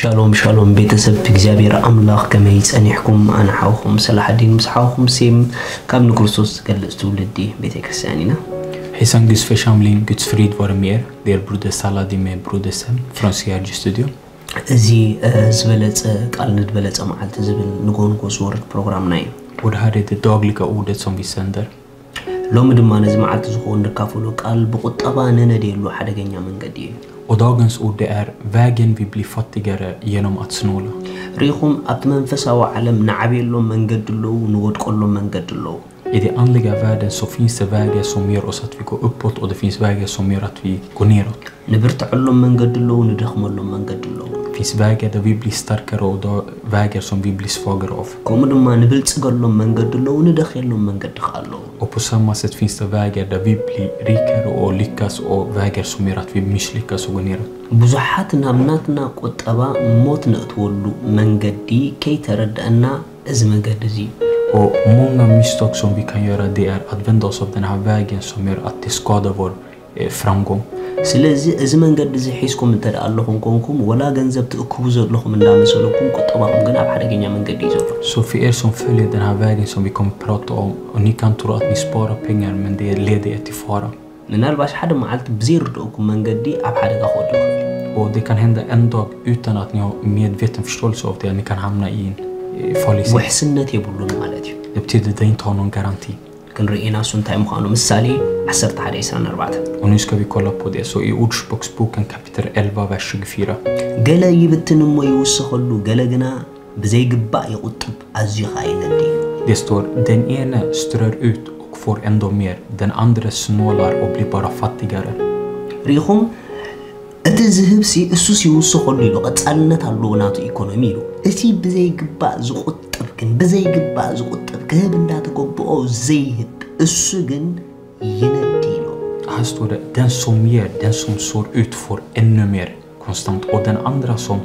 شالوم شالوم بيتسب እግዚአብሔር አምላክ ከመይጸኒሕኩም አና ሓውኩም ሰላሐዲን ምስሓውኩም ሲም ካብ ንክርስቶስ ገለጽ ትውልዲ ቤተ ክርስቲያኒና Hejsan Guds församling, Guds frid vare med er. Det är broder Saladi med broder Sam från CRG Studio. እዚ ዝበለጸ ቃል ንድበለጸ መዓልቲ ዝብል ንጎንጎስ ወርድ ፕሮግራም ናይ Och det här är det dagliga ordet som vi sänder. ሎሚ ድማ ነዚ መዓልቲ ዝኸውን ንካፈሎ ቃል ብቁጠባ ነነደሉ ሓደገኛ መንገዲ እዩ Och dagens ord det är vägen vi blir fattigare genom att snåla. ሪኹም ኣብቲ መንፈሳዊ ዓለም ንዓብየሎም መንገዲ ኣለዉ ንወድቆሎም መንገዲ ኣለዉ I den andliga världen så finns det vägar som gör oss att vi går uppåt och det finns vägar som gör att vi går neråt. ንብርትዐሎም መንገዲ ኣለዉ ንደኽመሎም መንገዲ ኣለዉ Det finns vägar där vi blir starkare och då vägar som vi blir svagare av. ከምኡ ድማ ንብልጽገሎም መንገዲ ኣለዉ ንደኽየሎም መንገዲ ከዓ ኣለዉ Och på samma sätt finns det vägar där vi blir rikare och lyckas och vägar som gör att vi misslyckas och går neråt. ብዙሓት ናብናትና ቁጠባ ሞት ንእትወሉ መንገዲ ከይተረድአና እዚ መንገዲ እዚ Och många misstag som vi kan göra det är att vända oss av den här vägen som gör att det skadar vår framgång. ስለዚ እዚ መንገዲ እዚ ሒስኩም እንተደ ኣለኹም ኮንኩም ወላ ገንዘብ ትእክቡ ዘለኹም እንዳመሰለኩም ቁጠባኩም ግን ኣብ ሓደገኛ መንገዲ እዩ ዘሎ Så för er som följer den här vägen som vi kommer prata om och ni kan tro att ni sparar pengar men det leder er till fara. ምናልባሽ ሓደ መዓልቲ ብዘይርድአኩም መንገዲ ኣብ ሓደጋ ክወድቕ ይኽእል Och det kan hända en dag utan att ni har medveten förståelse av det att ni kan hamna i en farlig situation. ውሕስነት የብሉን ማለት እዩ Det betyder att det inte har någon garanti. ክንርኢና እሱ እንታይ ምዃኑ ምሳሌ 11:24 Och nu ska vi kolla på det. Så i Ordspråksboken kapitel 11 vers 24. ገለ ይብትን እሞ ይውስኸሉ ገለ ግና ብዘይግባእ ይቁጥብ ኣዝዩ ኸ ይነዲ Det står den ene strör ut och får ändå mer. Den andra snålar och blir bara fattigare. ሪኹም እቲ ዝህብሲ እሱስ ይውስኸሉ ኢሉ ቀጻልነት ኣለዎ ናቱ ኢኮኖሚ ኢሉ እቲ ብዘይግባእ ዝቁጥብ ግን ብዘይግባእ ዝቁጥብ ክህብ እንዳተጎብኦ ዘይህብ እሱ ግን ይነዲ ኢሉ Här står det den som ger, den som sår ut får ännu mer konstant. Och den andra som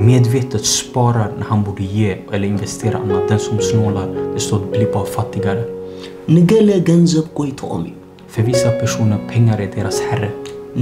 medvetet sparar när han borde ge eller investera annat. Den som snålar, det står blir bara fattigare. ንገለ ገንዘብ ጎይቶኦም እዩ För vissa personer pengar är deras herre.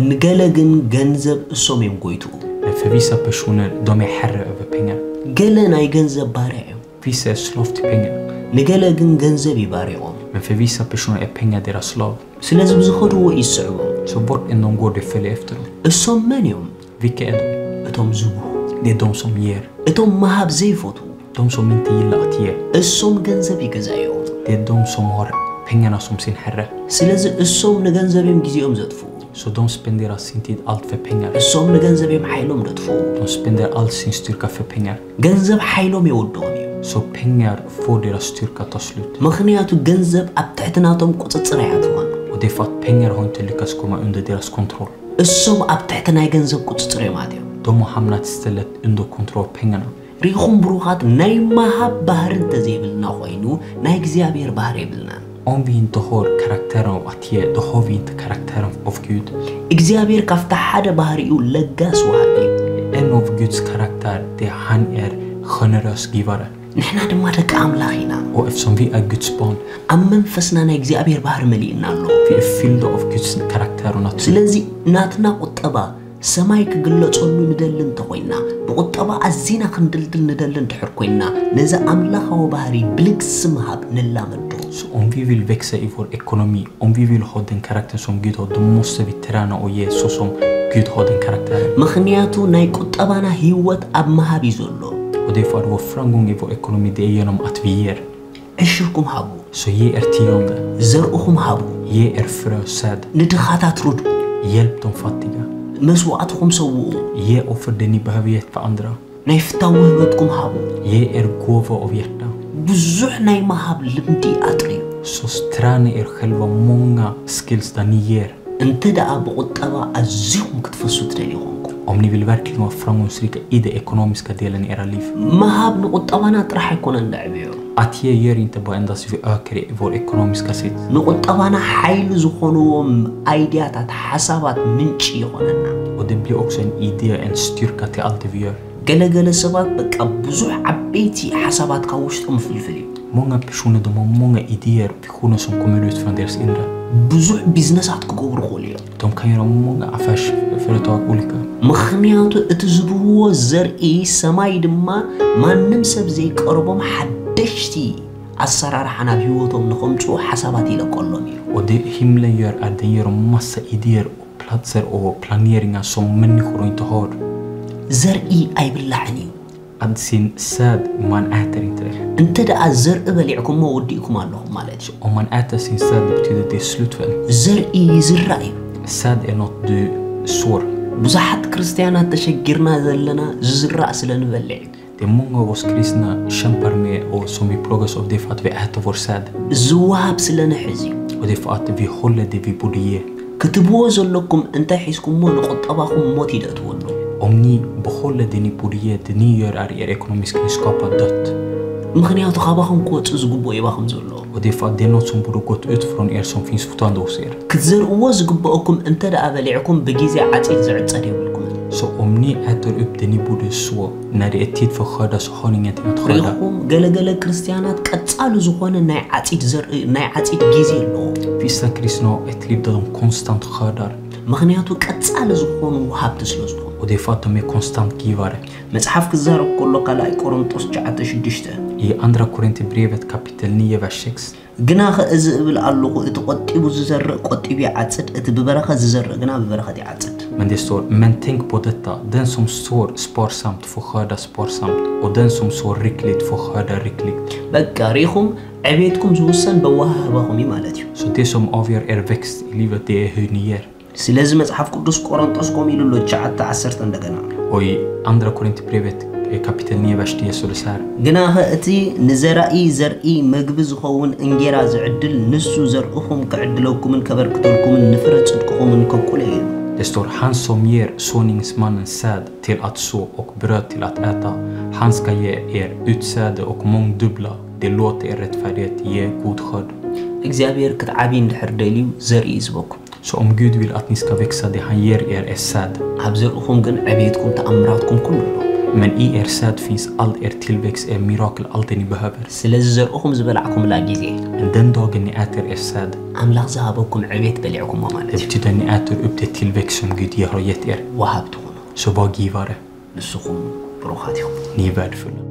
ንገለ ግን ገንዘብ እሶም እዮም ጎይትኡ Men för vissa personer, de är herre över pengar. ገለ ናይ ገንዘብ ባርያ እዮም Vissa är slav till pengar. ንገለ ግን ገንዘብ ይባርዮኦም Men för vissa personer är pengar deras slav. ስለዚ ብዝኸድዎ ይስዕቦም Så vart än de går, det följer efter dem. እሶም መን እዮም Vilka är de? እቶም ዝብሁ Det är de som ger. እቶም መሃብ ዘይፈትዉ De som inte gillar att ge. እሶም ገንዘብ ይገዛዮም Det är de som har pengarna som sin herre. ስለዚ እሶም ንገንዘብ እዮም ጊዜኦም ዘጥፍኡ Så de spenderar sin tid allt för pengar. እሶም ንገንዘብ እዮም ሓይሎም ዘጥፍኡ De spenderar all sin styrka för pengar. ገንዘብ ሓይሎም የወድኦም እዩ Så pengar får deras styrka ta slut. ምክንያቱ ገንዘብ ኣብ ትሕትናቶም ቁፅፅር ኣያትዎን Och det är för att pengar har inte lyckats komma under deras kontroll. እሶም ኣብ ትሕቲ ናይ ገንዘብ ቁፅፅር እዮም ኣትዮም De har hamnat istället under kontroll av pengarna. ሪኹም ብሩኻት ናይ መሃብ ባህሪ እንተዘይብልና ኮይኑ ናይ እግዚኣብሔር ባህሪ የብልናን Om vi inte har karaktären av att ge, då har vi inte karaktären av Gud. እግዚኣብሔር ካብቲ ሓደ ባህሪኡ ለጋስ ወሃቢ እዩ En av Guds karaktär, det är han är generös givare. ንሕና ድማ ደቂ ኣምላኽ ኢና Och eftersom vi är Guds barn, ኣብ መንፈስና ናይ እግዚኣብሔር ባህሪ መሊእና ኣሎ vi är fyllda av Guds karaktär och natur. ስለዚ ናትና ቁጠባ ሰማይ ክግለጸሉ ንደሊ እንተኮይና ብቁጠባ ኣዚና ክንድልድል ንደሊ እንድሕር ኮይና ነዚ ኣምላኻዊ ባህሪ ብልግሲ ምሃብ ንላመዶ Så om vi vill växa i vår ekonomi, om vi vill ha den karaktär som Gud har, då måste vi träna och ge så som Gud har den karaktären. ምክንያቱ ናይ ቁጠባና ህይወት ኣብ ምሃብ እዩ ዘሎ Och det är för att vår framgång i vår ekonomi, det är genom att vi ger. ዕሽርኩም ሃቡ Så ge er tionde, ዘርኡኹም ሃቡ ge er frö, säd, ንድኻታት ርድኡ hjälp de fattiga. መስዋዕትኩም ሰውኡ Ge offer det ni behöver ge för andra. ናይ ፍታዊ ህይወትኩም ሃቡ Ge er gåva av hjärta. ብዙሕ ናይ ምሃብ ልምዲ ኣጥርዩ Så träna er själva många skills där ni ger. እንተ ደኣ ብቁጠባ ኣዝኹም ክትፈሱ ትደልዩ ኮንኩም Om ni vill verkligen vara framgångsrika i den ekonomiska delen i era liv. ምሃብ ንቁጠባና ጥራሕ ኣይኮነን ዳዕብዮ Att ge gör inte bara endast vi ökar i vår ekonomiska sitt. ንቁጠባና ሓይሊ ዝኾንዎም ኣይድያታት ሓሳባት ምንጪ ይኾነና Och det blir också en idé, en styrka till allt det vi gör. ገለገለ ሰባት በቃ ብዙሕ ዓበይቲ ሓሳባት ካብ ውሽጦም ፍልፍል እዩ Många personer, de har många idéer och visioner som kommer ut från deras inre. بزح بيزنسات كقبر خوليا De kan göra många affärsföretag olika. مخنياتو اتزبهو زرقي سماي دما ما نمسب زي قربهم حدشتي السرار حنا بيوتهم نخمتو حساباتي لكلهم. Och det himlen gör är den ger dem massa idéer och platser och planeringar som människor inte har. زرقي أي باللعني. Att sin säd, man äter inte det. انت دا الزرق بلعكم ما وديكم اللهم مالك. Om man äter sin säd, det betyder det är slut för en. زرقي زرعي. Säd är något du sår. بزحت كريستيانات تشجرنا ذلنا زرع سلن بلع. Det är många av oss kristna kämpar med och som vi plågas av det för att vi äter vår säd. زواب سلن حزي. Och det är för att vi håller det vi borde ge. كتبوز لكم انت حيسكم مو نقط أباكم موتي دا تولو. Om ni behåller det ni borde ge, det ni gör är er ekonomiska kunskap har dött. مخنياتو خاباكم كوت زغبو يباكم زولو. Och det är för att det är något som borde gått ut från er som finns fortfarande hos er. كتزرقوا زغبوكم انت دا أبلعكم بجيزي عتيد زعد صديقكم. Så om ni äter upp det ni borde så, när det är tid för skörda så har ni ingenting att skörda. ريخوم قال كريستيانات قصالو زخونه ناي عتيد زرق ناي عتيد جيزي لو. Vissa kristna har ett liv där de konstant skördar. مخنياتو قصالو زخونه وهابت سلوزخون. Och det är för att de är konstant givare. مصحف كزارب كله قال قرنطوس 9:6. I andra Korinthierbrevet kapitel 9 vers 6. ግና ከእዝብል ኣለኹ እቲ ቆጢቡ ዝዘርእ ቆጢቡ ይዓጽድ እቲ ብበረኸ ዝዘርእ ግና ብበረኸት ይዓጽድ. Men det står, men tänk på detta, den som sår sparsamt får skörda sparsamt och den som sår rikligt får skörda rikligt. በቃ ሪኹም ዕቤትኩም ዝውሰን በዋህባኹም ማለት እዩ። Så det som avgör er växt i livet, det är hur ni ger. ስለዚ መጽሓፍ ቅዱስ ቆሮንጦስ ቆም ኢሉ ሎ 9:10 እንደገና Och i andra Korinthierbrevet kapitel 9 vers 10 står det så här. ግና እቲ ንዘራኢ ዘርኢ ምግቢ ዝኸውን እንጌራ ዝዕድል ንሱ ዘርኡኹም ክዕድለኩምን ከበርክተልኩምን ንፍረ ጽድቅኹምን ከቁለ እዩ። Det står, han som ger såningsmannens säd till att så och bröd till att äta, han ska ge er utsäde och mångdubbla, det låter er rättfärdighet ge god skörd. እግዚአብሔር ክትዓቢ እንድሕር ደልዩ ዘርኢ ዝበኩም Så om Gud vill att ni ska växa, det han ger er är säd. ኣብ ዘርኡኹም ግን ዕቤትኩም ተኣምራትኩም ኩሉ ኣሎ። Men i er säd finns all er tillväxt, er mirakel, allt det ni behöver. ስለዚ ዘርኡኹም ዝበልዓኩም ላ ጊዜ Men den dagen ni äter er säd, ኣምላኽ ዝሃበኩም ዕቤት በሊዕኩም ማለት det እዩ። betyder att ni äter upp det tillväxt som Gud har gett er. ወሃብቲ ኹኑ Så var givare, ንስኹም ብሩኻት ኢኹም። ni är värdefulla.